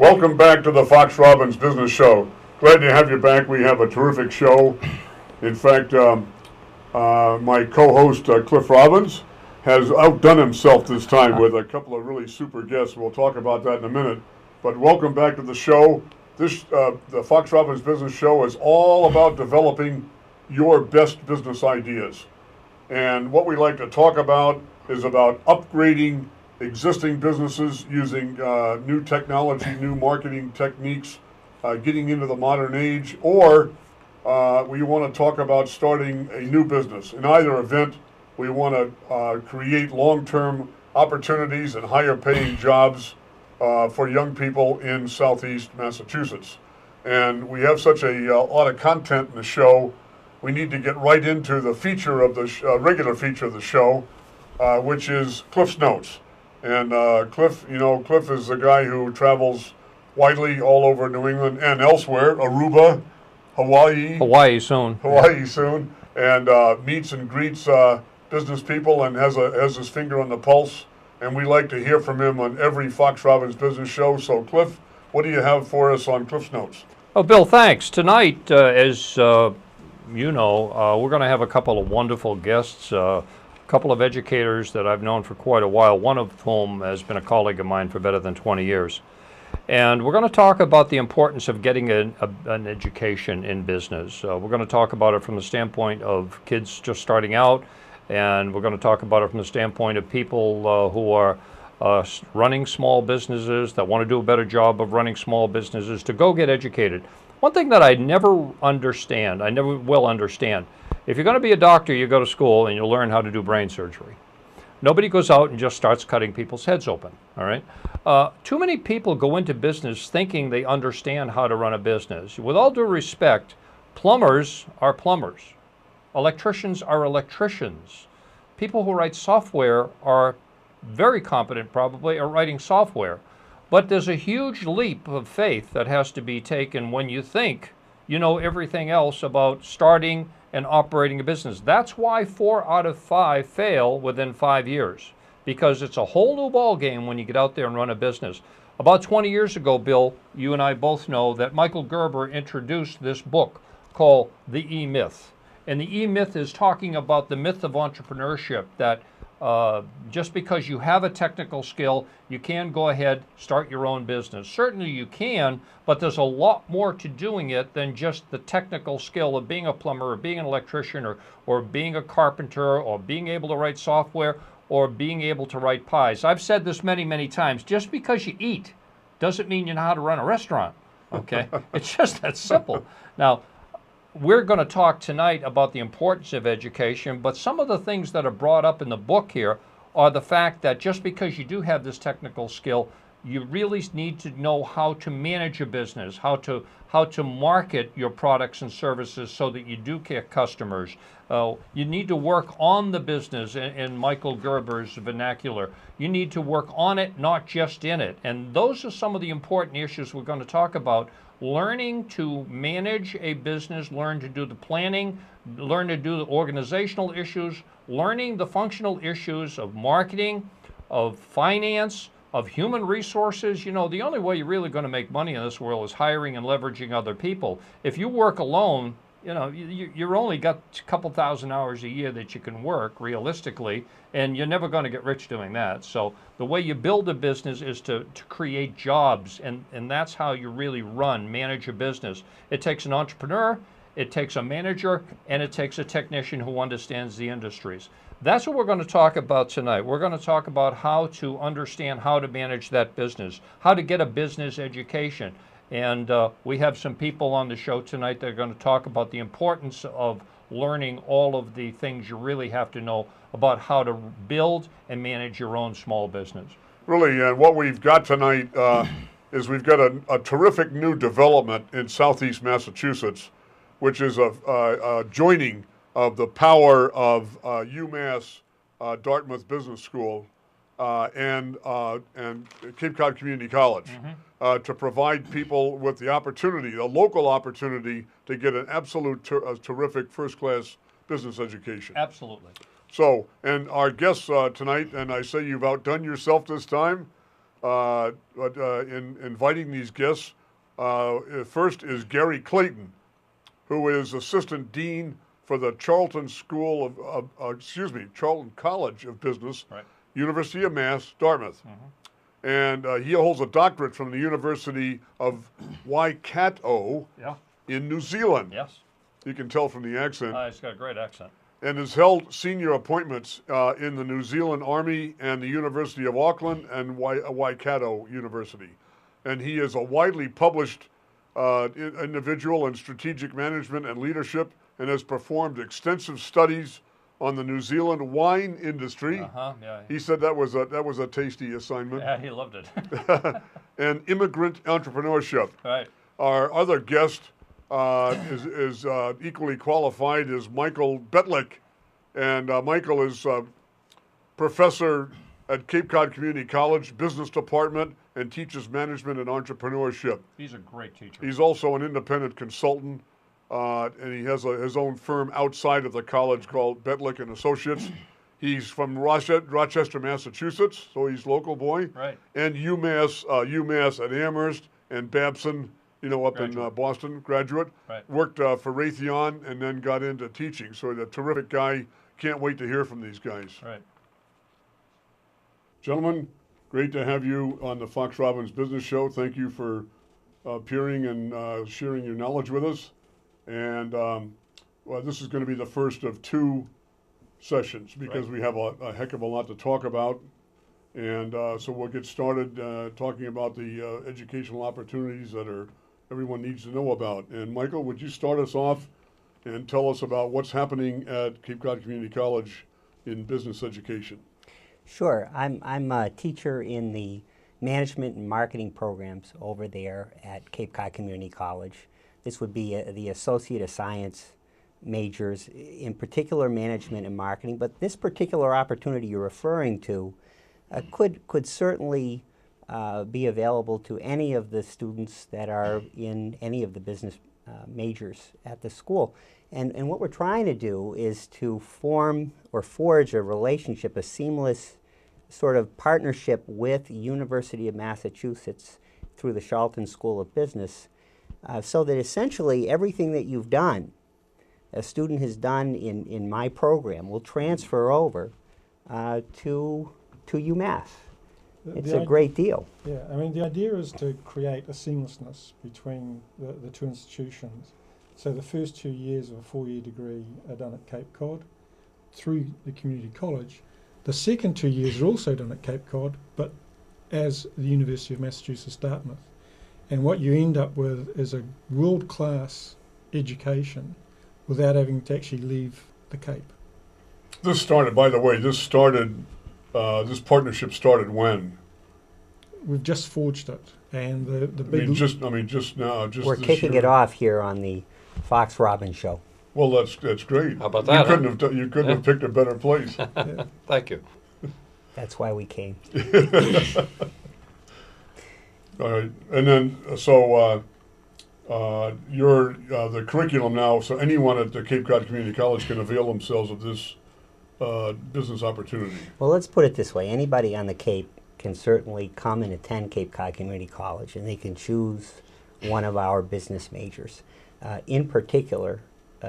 Welcome back to the Fox Robbins Business Show. Glad to have you back. We have a terrific show. In fact, my co-host, Cliff Robbins, has outdone himself this time with a couple of really super guests. We'll talk about that in a minute. But welcome back to the show. The Fox Robbins Business Show is all about developing your best business ideas. And what we like to talk about is about upgrading existing businesses using new technology, new marketing techniques, getting into the modern age, or we want to talk about starting a new business. In either event, we want to create long-term opportunities and higher paying jobs for young people in Southeast Massachusetts. And we have such a lot of content in the show, we need to get right into the feature of the regular feature of the show, which is Cliff's Notes. And Cliff is the guy who travels widely all over New England and elsewhere, Aruba, Hawaii. Hawaii soon. And meets and greets business people and has his finger on the pulse. And we like to hear from him on every Fox Robbins Business Show. So, Cliff, what do you have for us on Cliff's Notes? Oh, Bill, thanks. Tonight, as we're going to have a couple of wonderful guests. Couple of educators that I've known for quite a while, one of whom has been a colleague of mine for better than 20 years. And we're going to talk about the importance of getting an education in business. We're going to talk about it from the standpoint of kids just starting out, and we're going to talk about it from the standpoint of people who are running small businesses, that want to do a better job of running small businesses, to go get educated. One thing that I never will understand, if you're going to be a doctor, you go to school and you learn how to do brain surgery. Nobody goes out and just starts cutting people's heads open, all right? Too many people go into business thinking they understand how to run a business. With all due respect, plumbers are plumbers. Electricians are electricians. People who write software are very competent, probably, at writing software. But there's a huge leap of faith that has to be taken when you think you know everything else about starting and operating a business. That's why 4 out of 5 fail within 5 years, because it's a whole new ball game when you get out there and run a business. About 20 years ago, Bill, you and I both know that Michael Gerber introduced this book called The E-Myth. And the E-Myth is talking about the myth of entrepreneurship, that just because you have a technical skill, you can go ahead, start your own business. Certainly you can, but there's a lot more to doing it than just the technical skill of being a plumber or being an electrician or being a carpenter or being able to write software or being able to write pies. I've said this many, many times. Just because you eat doesn't mean you know how to run a restaurant, okay? It's just that simple. Now, we're going to talk tonight about the importance of education, but some of the things that are brought up in the book here are the fact that just because you do have this technical skill, you really need to know how to manage a business, how to market your products and services so that you do get customers. You need to work on the business in Michael Gerber's vernacular. You need to work on it, not just in it. And those are some of the important issues we're going to talk about. Learning to manage a business, learn to do the planning, learn to do the organizational issues, learning the functional issues of marketing, of finance, of human resources. You know, the only way you're really going to make money in this world is hiring and leveraging other people. If you work alone, you know, you're only got a couple thousand hours a year that you can work realistically, and you're never going to get rich doing that. So the way you build a business is to create jobs, and that's how you really manage a business. It takes an entrepreneur, it takes a manager, and it takes a technician who understands the industries. That's what we're going to talk about tonight. We're going to talk about how to understand how to manage that business, how to get a business education. And we have some people on the show tonight that are going to talk about the importance of learning all of the things you really have to know about how to build and manage your own small business. Really, and what we've got tonight is we've got a terrific new development in Southeast Massachusetts, which is a joining of the power of UMass Dartmouth Business School and Cape Cod Community College. To provide people with the opportunity, a local opportunity, to get an absolute terrific first-class business education. Absolutely. So, and our guests tonight, and I say you've outdone yourself this time, in inviting these guests. First is Gerry Clayton, who is Assistant Dean for the Carlton College of Business, Right. University of Mass, Dartmouth. And he holds a doctorate from the University of Waikato Yeah. in New Zealand. Yes. You can tell from the accent. He's got a great accent. And has held senior appointments in the New Zealand Army and the University of Auckland and Waikato University. And he is a widely published individual in strategic management and leadership, and has performed extensive studies on the New Zealand wine industry. Yeah. He said that was a tasty assignment. Yeah, he loved it. And immigrant entrepreneurship. Right. Our other guest is equally qualified is Michael Betjlich, and Michael is professor at Cape Cod Community College Business Department and teaches management and entrepreneurship. He's a great teacher. He's also an independent consultant, and he has his own firm outside of the college called Betjlich and Associates. He's from Rochester, Massachusetts, so he's local boy. Right. And UMass at Amherst, and Babson, up in Boston, graduate. Right. Worked for Raytheon and then got into teaching. So he's a terrific guy. Can't wait to hear from these guys. Right. Gentlemen, great to have you on the Fox Robbins Business Show. Thank you for appearing and sharing your knowledge with us. And this is going to be the first of two sessions because we have a heck of a lot to talk about. And so we'll get started talking about the educational opportunities that everyone needs to know about. And Michael, would you start us off and tell us about what's happening at Cape Cod Community College in business education? Sure. I'm a teacher in the management and marketing programs over there at Cape Cod Community College. This would be the Associate of Science majors, in particular management and marketing, but this particular opportunity you're referring to could certainly be available to any of the students that are in any of the business majors at the school. And what we're trying to do is to form or forge a relationship, a seamless sort of partnership with University of Massachusetts through the Carlton School of Business, so that essentially everything that you've done, a student has done in my program, will transfer over to UMass. It's a great deal. Yeah, I mean, the idea is to create a seamlessness between the two institutions. So the first 2 years of a 4-year degree are done at Cape Cod through the community college. The second 2 years are also done at Cape Cod, but as the University of Massachusetts Dartmouth. And what you end up with is a world-class education without having to actually leave the Cape. This started, by the way, this partnership started when? We've just forged it, and the big. Just now. We're kicking it off here on the Fox Robbins Show. Well, that's great. How about that? You couldn't have picked a better place. Yeah. Thank you. That's why we came. All right, and then so you're the curriculum now. So anyone at the Cape Cod Community College can avail themselves of this business opportunity. Well, let's put it this way. Anybody on the Cape can certainly come and attend Cape Cod Community College, and they can choose one of our business majors. In particular,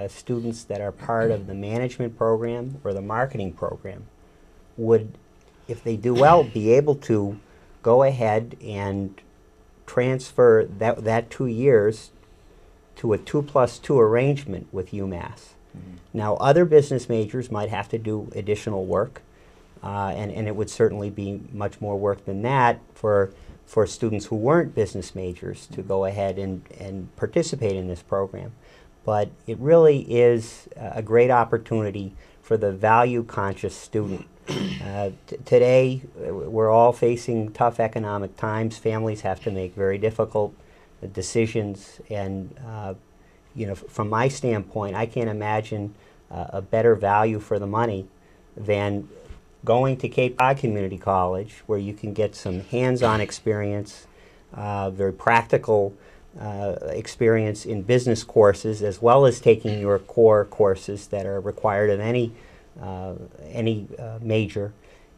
students that are part of the management program or the marketing program would, if they do well, be able to go ahead and transfer that 2 years to a 2+2 arrangement with UMass. Now, other business majors might have to do additional work, and it would certainly be much more work than that for students who weren't business majors to go ahead and participate in this program. But it really is a great opportunity for the value-conscious student. Today, we're all facing tough economic times. Families have to make very difficult decisions, and from my standpoint, I can't imagine a better value for the money than going to Cape Cod Community College, where you can get some hands-on experience, very practical experience in business courses, as well as taking your core courses that are required of any major,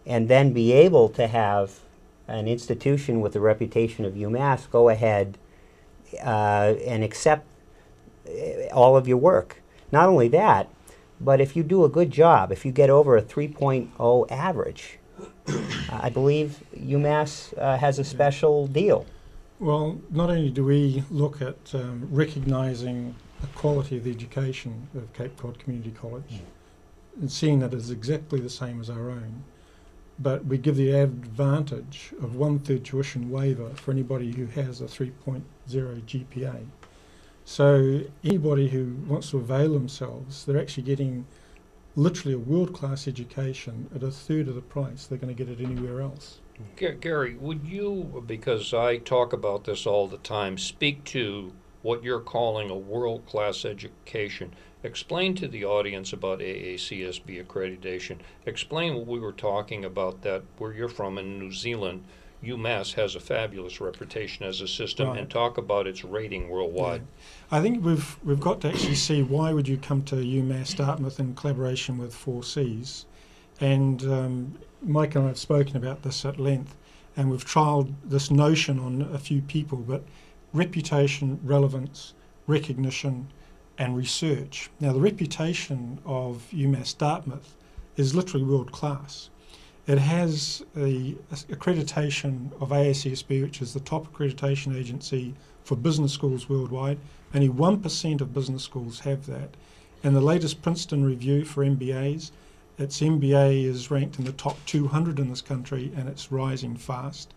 and then be able to have an institution with the reputation of UMass go ahead and accept all of your work. Not only that, but if you do a good job, if you get over a 3.0 average, I believe UMass has a special deal. Well, not only do we look at recognising the quality of the education of Cape Cod Community College and seeing that it's exactly the same as our own, but we give the advantage of 1/3 tuition waiver for anybody who has a 3.0 GPA. So anybody who wants to avail themselves, they're actually getting literally a world-class education at 1/3 of the price they're going to get it anywhere else. Gerry, would you, because I talk about this all the time, speak to what you're calling a world-class education? Explain to the audience about AACSB accreditation. Explain what we were talking about, that where you're from in New Zealand, UMass has a fabulous reputation as a system, Right. and talk about its rating worldwide. Yeah. I think we've got to actually see why would you come to UMass Dartmouth in collaboration with 4Cs. And Mike and I have spoken about this at length, and we've trialled this notion on a few people, but reputation, relevance, recognition, and research. Now, the reputation of UMass Dartmouth is literally world class. It has the accreditation of AACSB, which is the top accreditation agency for business schools worldwide. Only 1% of business schools have that. In the latest Princeton review for MBAs, its MBA is ranked in the top 200 in this country, and it's rising fast.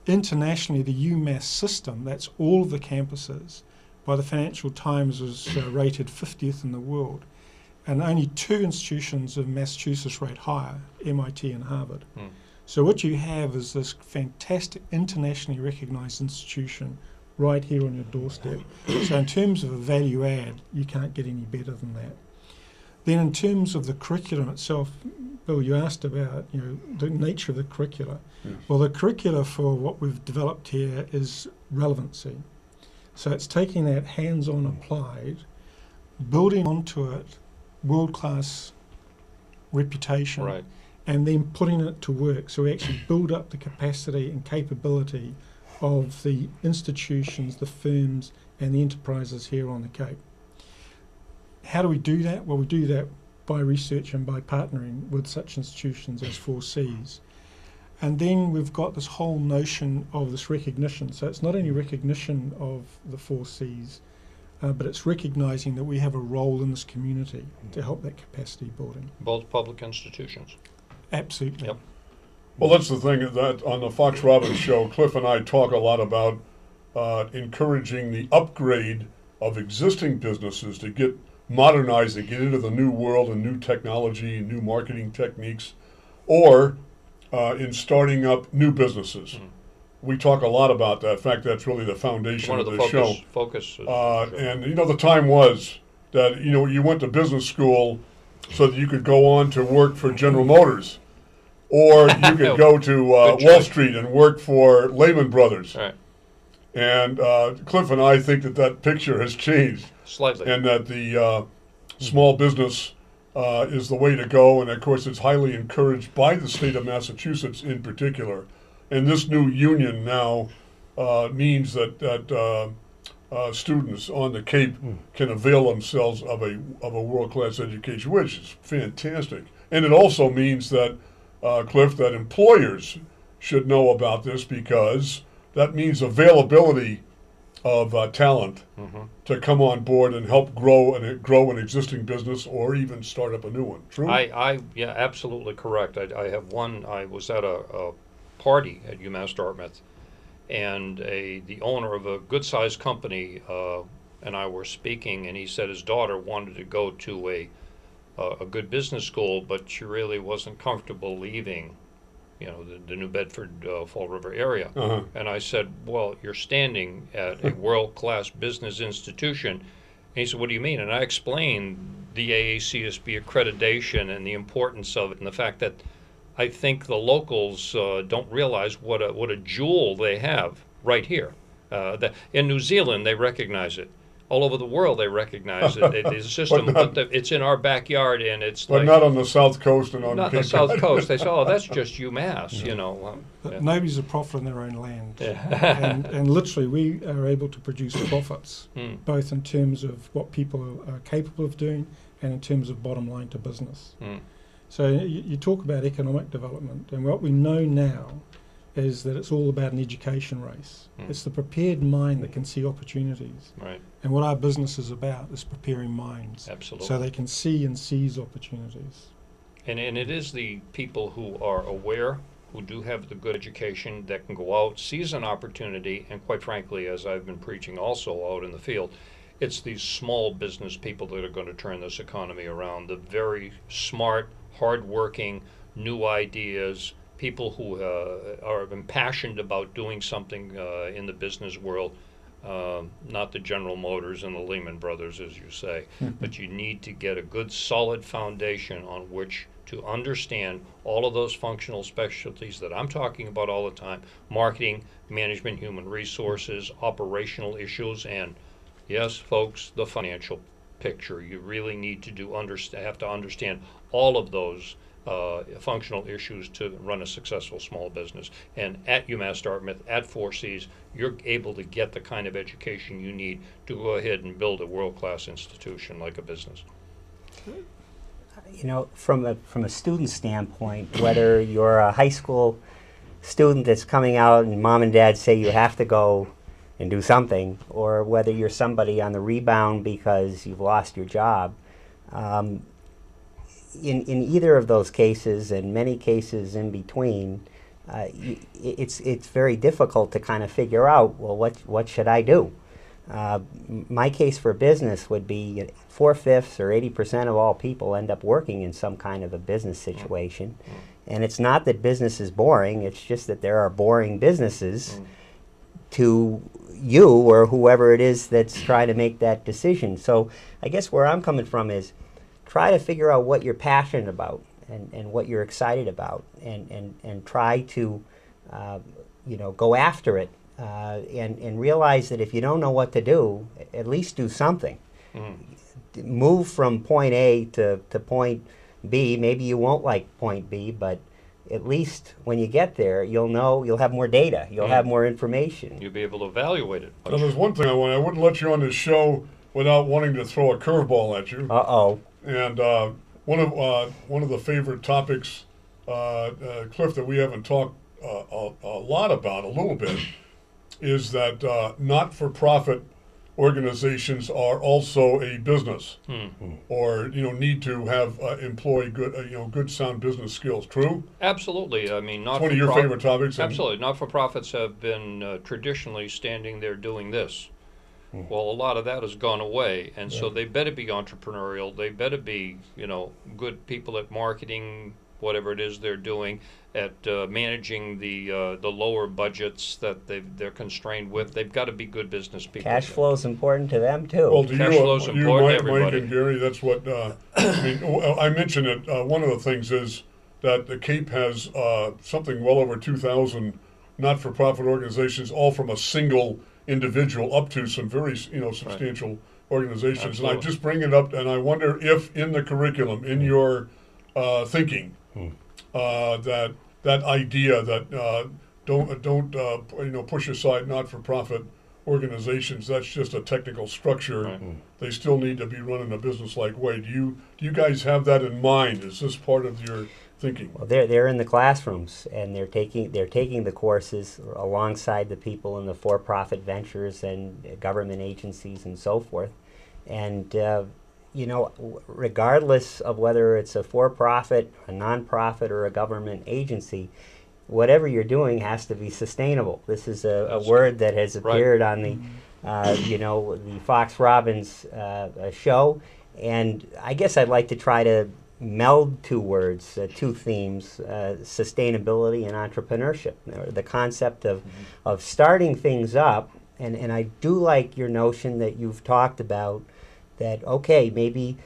Internationally, the UMass system, that's all of the campuses, by the Financial Times was rated 50th in the world. And only 2 institutions of Massachusetts rate higher, MIT and Harvard. So what you have is this fantastic internationally recognized institution right here on your doorstep. So in terms of a value add, you can't get any better than that. Then in terms of the curriculum itself, Bill, you asked about the nature of the curricula. Yes. Well, the curricula for what we've developed here is relevancy. So it's taking that hands-on applied, building onto it world-class reputation, Right. and then putting it to work. So we actually build up the capacity and capability of the institutions, the firms, and the enterprises here on the Cape. How do we do that? Well, we do that by research and by partnering with such institutions as 4Cs. And then we've got this whole notion of this recognition. So it's not only recognition of the 4Cs, but it's recognising that we have a role in this community to help that capacity building. Both public institutions. Absolutely. Yep. Well, that's the thing, that on the Fox Robbins show, Cliff and I talk a lot about encouraging the upgrade of existing businesses to get modernized and get into the new world and new technology and new marketing techniques, or in starting up new businesses. We talk a lot about that. In fact, that's really the foundation One of of the this show. focuses. And the time was that you went to business school so that you could go on to work for General Motors, or you could go to Wall Street and work for Lehman Brothers. Right. And Cliff and I think that picture has changed, Slightly. and that the small business is the way to go. And of course, it's highly encouraged by the state of Massachusetts in particular. And this new union now means that students on the Cape can avail themselves of a world-class education, which is fantastic. And it also means that, Cliff, that employers should know about this, because that means availability of talent to come on board and help grow an existing business or even start up a new one. True? Yeah, absolutely correct. I was at a party at UMass Dartmouth, and the owner of a good-sized company and I were speaking, and he said his daughter wanted to go to a good business school, but she really wasn't comfortable leaving, the New Bedford, Fall River area. And I said, well, you're standing at a world-class business institution. And he said, what do you mean? And I explained the AACSB accreditation and the importance of it, and the fact that I think the locals don't realize what a jewel they have right here. In New Zealand, they recognize it. all over the world they recognize it. It is a system, but it's in our backyard, and it's But like not on the South Coast and on not the Cape South Cod. Coast. They say, "Oh, that's just UMass," you know. But Yeah. nobody's a prophet in their own land. Yeah. And literally we are able to produce profits, both in terms of what people are capable of doing and in terms of bottom line to business. So you talk about economic development, and what we know now is that it's all about an education race. It's the prepared mind that can see opportunities. Right. And what our business is about is preparing minds. Absolutely. So they can see and seize opportunities. And it is the people who are aware, who do have the good education, that can go out, seize an opportunity, and quite frankly, as I've been preaching also out in the field, it's these small business people that are going to turn this economy around. The very smart, hardworking, new ideas, people who are impassioned about doing something in the business world, not the General Motors and the Lehman Brothers, as you say, but you need to get a good solid foundation on which to understand all of those functional specialties that I'm talking about all the time: marketing, management, human resources, operational issues, and yes, folks, the financial picture. You really need to have to understand all of those functional issues to run a successful small business. And at UMass Dartmouth, at 4Cs, you're able to get the kind of education you need to go ahead and build a world-class institution like a business. You know, from a student standpoint, whether you're a high school student that's coming out and mom and dad say you have to go and do something, or whether you're somebody on the rebound because you've lost your job, in either of those cases, and many cases in between, it's very difficult to kind of figure out, well, what should I do? My case for business would be 4/5 or 80% of all people end up working in some kind of a business situation. And it's not that business is boring, it's just that there are boring businesses to you or whoever it is that's trying to make that decision. So I guess where I'm coming from is try to figure out what you're passionate about and what you're excited about, and try to go after it, and realize that if you don't know what to do, at least do something. Move from point A to point B. Maybe you won't like point B, but at least when you get there, you'll have more data, you'll have more information. You'll be able to evaluate it. Now, there's one thing I wouldn't let you on this show without wanting to throw a curveball at you. Uh-oh. And one of the favorite topics, Cliff, that we haven't talked a lot about, a little bit, is that not-for-profit organizations are also a business, or need to have employ good sound business skills. True? Absolutely. I mean, not One of your favorite topics. Absolutely. Not-for-profits have been traditionally standing there doing this. Well, a lot of that has gone away, and so they better be entrepreneurial. They better be, good people at marketing, whatever it is they're doing, at managing the lower budgets that they're constrained with. They've got to be good business people. Cash flow is important to them too. Well, to Cash you, flow's important to Mike everybody. and Gerry, that's what I mentioned it. One of the things is that the Cape has something well over 2,000 not-for-profit organizations, all from a single individual up to some very substantial organizations. Absolutely. And I just bring it up, and I wonder if in the curriculum, in your thinking, that idea that don't push aside not-for-profit organizations. That's just a technical structure. Right. They still need to be run in a business-like way. Do you guys have that in mind? Is this part of your thinking? Well, they're in the classrooms, and they're taking the courses alongside the people in the for-profit ventures and government agencies and so forth. And regardless of whether it's a for-profit, a non-profit, or a government agency, whatever you're doing has to be sustainable. This is a word that has appeared on the the Fox Robbins show, and I guess I'd like to try to meld two words, two themes, sustainability and entrepreneurship. The concept of starting things up, and I do like your notion that you've talked about, that okay, maybe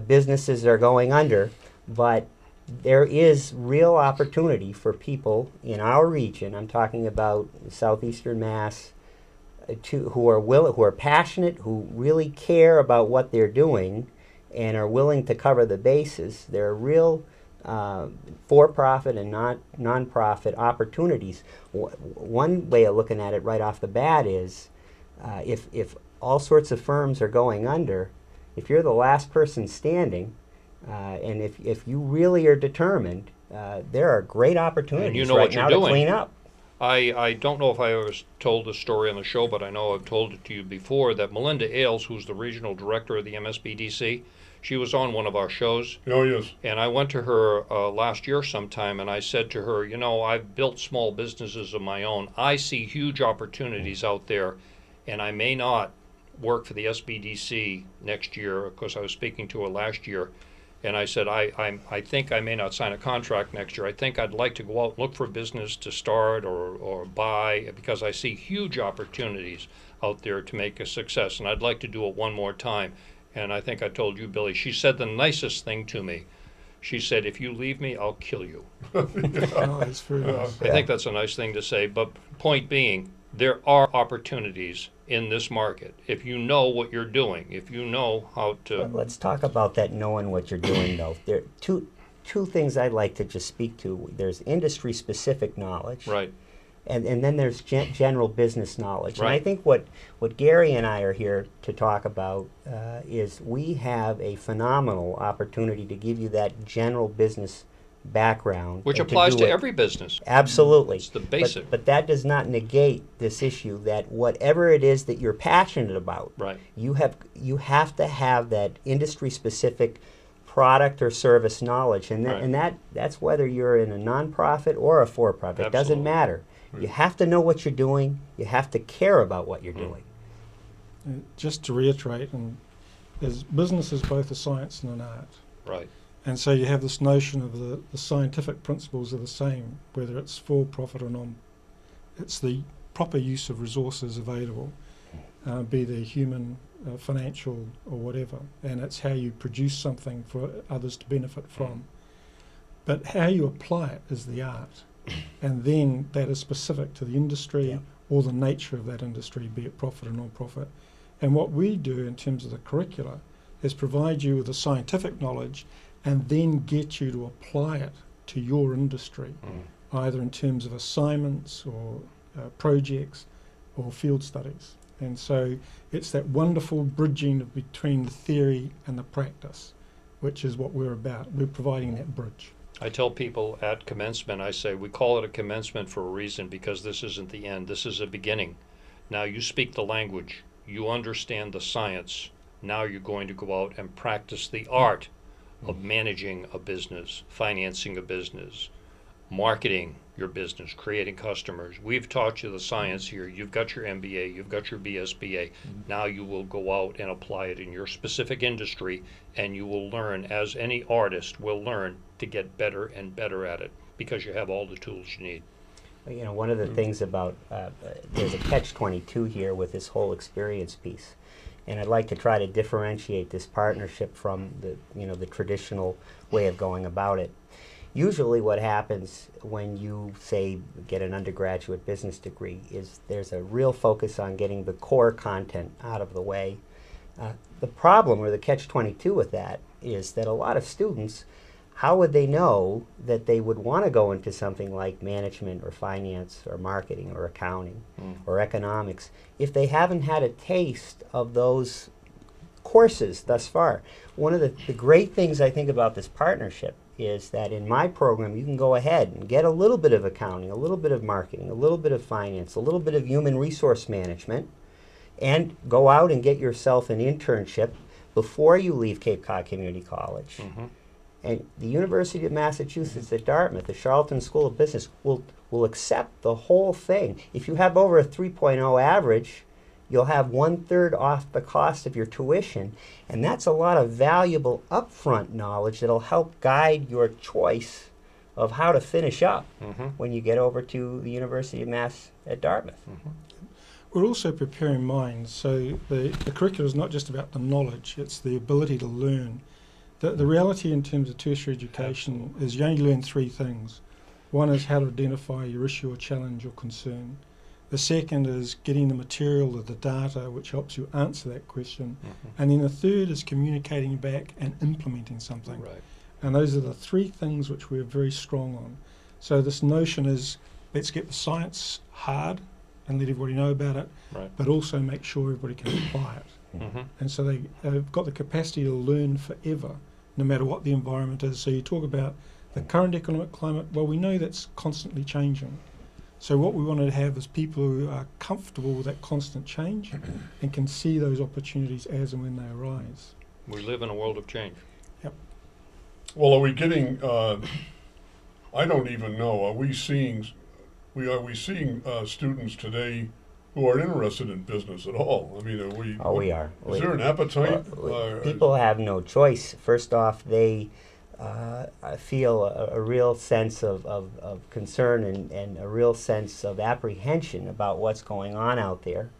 businesses are going under, but there is real opportunity for people in our region. I'm talking about southeastern Mass, who are passionate, who really care about what they're doing, and are willing to cover the bases. There are real for-profit and non-profit opportunities. One way of looking at it right off the bat is if all sorts of firms are going under, if you're the last person standing, and if you really are determined, there are great opportunities know right what you're now to doing. clean up. I don't know if I ever told this story on the show, but I know I've told it to you before, that Melinda Ailes, who's the regional director of the MSBDC, she was on one of our shows. Oh, yes. And I went to her last year sometime, and I said to her, you know, I've built small businesses of my own. I see huge opportunities out there, and I may not work for the SBDC next year, because I was speaking to her last year. And I said, I think I may not sign a contract next year. I think I'd like to go out and look for a business to start or buy, because I see huge opportunities out there to make a success, and I'd like to do it one more time. And I think I told you, Billy, she said the nicest thing to me. She said, if you leave me, I'll kill you. Oh, that's very nice. I think that's a nice thing to say, but point being, there are opportunities in this market. If you know what you're doing, if you know how to... Let's talk about that knowing what you're doing, though. There are two things I'd like to just speak to. There's industry-specific knowledge. Right. And then there's general business knowledge. Right. And I think what Gerry and I are here to talk about is we have a phenomenal opportunity to give you that general business background. Which and applies to it. every business. Absolutely. It's the basic. But that does not negate this issue that whatever it is that you're passionate about, Right. you have to have that industry-specific product or service knowledge. And Right. and that's whether you're in a nonprofit or a for-profit. It doesn't Absolutely. matter. You have to know what you're doing. You have to care about what you're doing. Just to reiterate, business is both a science and an art. Right. And so you have this notion of the scientific principles are the same, whether it's for profit or non. It's the proper use of resources available, be they human, financial, or whatever. And it's how you produce something for others to benefit from. But how you apply it is the art. And then that is specific to the industry or the nature of that industry, be it profit or non-profit. And what we do in terms of the curricula is provide you with the scientific knowledge and then get you to apply it to your industry, either in terms of assignments or projects or field studies. And so it's that wonderful bridging between the theory and the practice, which is what we're about. We're providing that bridge. I tell people at commencement, I say, we call it a commencement for a reason, because this isn't the end. This is a beginning. Now you speak the language. You understand the science. Now you're going to go out and practice the art of managing a business, financing a business, marketing your business, creating customers. We've taught you the science here. You've got your MBA, you've got your BSBA. Now you will go out and apply it in your specific industry, and you will learn, as any artist will learn, to get better and better at it, because you have all the tools you need. You know, one of the things about, there's a catch-22 here with this whole experience piece. And I'd like to try to differentiate this partnership from the traditional way of going about it. Usually what happens when you, say, get an undergraduate business degree is there's a real focus on getting the core content out of the way. The problem, or the catch-22 with that, is that a lot of students, how would they know that they would want to go into something like management or finance or marketing or accounting or economics if they haven't had a taste of those courses thus far? One of the great things I think about this partnership is that in my program you can go ahead and get a little bit of accounting, a little bit of marketing, a little bit of finance, a little bit of human resource management, and go out and get yourself an internship before you leave Cape Cod Community College. And the University of Massachusetts at Dartmouth, the Carlton School of Business, will accept the whole thing. If you have over a 3.0 average, you'll have 1/3 off the cost of your tuition. And that's a lot of valuable upfront knowledge that'll help guide your choice of how to finish up when you get over to the University of Mass at Dartmouth. We're also preparing minds. So the curriculum is not just about the knowledge, it's the ability to learn. The reality in terms of tertiary education is you only learn 3 things. One is how to identify your issue or challenge or concern. The second is getting the material or the data which helps you answer that question. And then the third is communicating back and implementing something. Right. And those are the three things which we're very strong on. So this notion is, let's get the science hard and let everybody know about it, Right. but also make sure everybody can apply it. And so they've got the capacity to learn forever, no matter what the environment is. So you talk about the current economic climate, well, we know that's constantly changing. So what we want to have is people who are comfortable with that constant change and can see those opportunities as and when they arise. We live in a world of change. Well, are we getting, I don't even know, are we seeing students today who are interested in business at all? I mean, are we? Oh, we are. Is there an appetite? People have no choice. First off, they feel a real sense of concern and a real sense of apprehension about what's going on out there.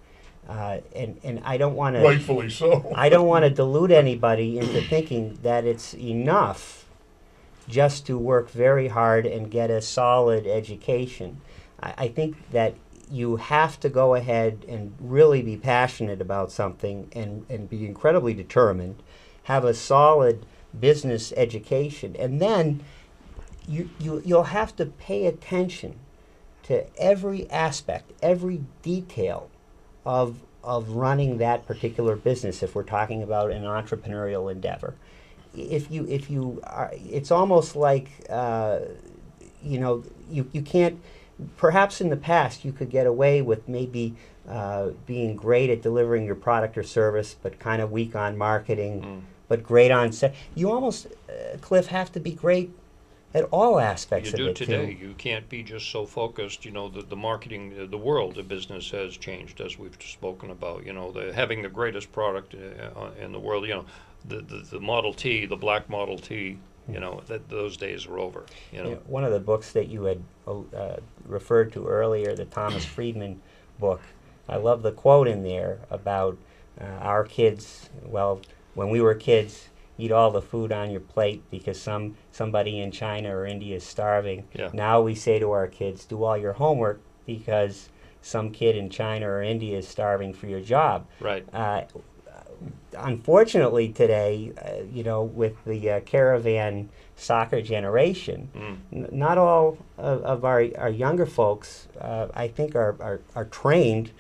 And I don't want to. Rightfully so. I don't want to delude anybody into thinking that it's enough just to work very hard and get a solid education. I think that you have to go ahead and really be passionate about something and be incredibly determined, have a solid business education, and then you'll have to pay attention to every aspect, every detail of running that particular business if we're talking about an entrepreneurial endeavor. If you are, it's almost like you can't. Perhaps in the past you could get away with maybe being great at delivering your product or service, but kind of weak on marketing, but great on set. You almost, Cliff, have to be great at all aspects of it. You do today. You can't be just so focused. You know, the marketing, the world of business has changed, as we've spoken about. You know, having the greatest product in the world. You know, the Model T, the black Model T. You know, those days are over. You know, one of the books that you had referred to earlier, the Thomas Friedman book, I love the quote in there about our kids. Well, when we were kids, eat all the food on your plate because somebody in China or India is starving. Yeah. Now we say to our kids, do all your homework because some kid in China or India is starving for your job. Right. Unfortunately today, with the caravan soccer generation, not all of our younger folks, I think, are trained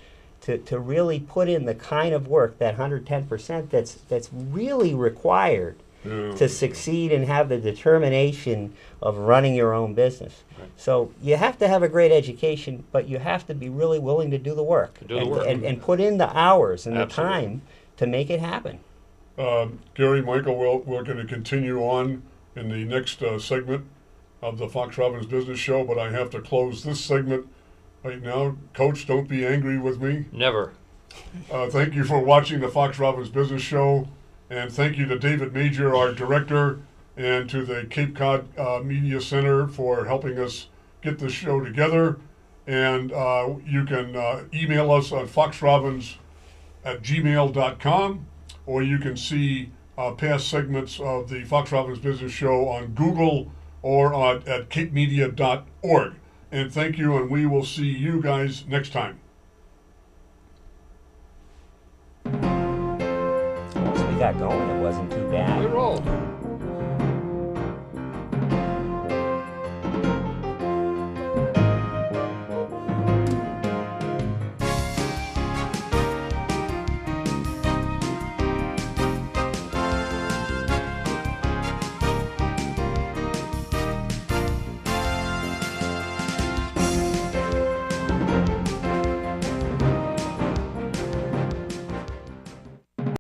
to really put in the kind of work, that 110% that's really required to succeed and have the determination of running your own business. Right. So you have to have a great education, but you have to be really willing to do the work. And put in the hours and Absolutely. the time to make it happen. Gerry, Michael, we're going to continue on in the next segment of the Fox Robbins Business Show, but I have to close this segment right now. Coach, don't be angry with me. Never. Thank you for watching the Fox Robbins Business Show, and thank you to David Major, our director, and to the Cape Cod Media Center for helping us get this show together. And you can email us on foxrobbins@gmail.com, or you can see past segments of the Fox Robbins Business Show on Google or at capemedia.org. And thank you, and we will see you guys next time. Once we got going, it wasn't too bad. We rolled.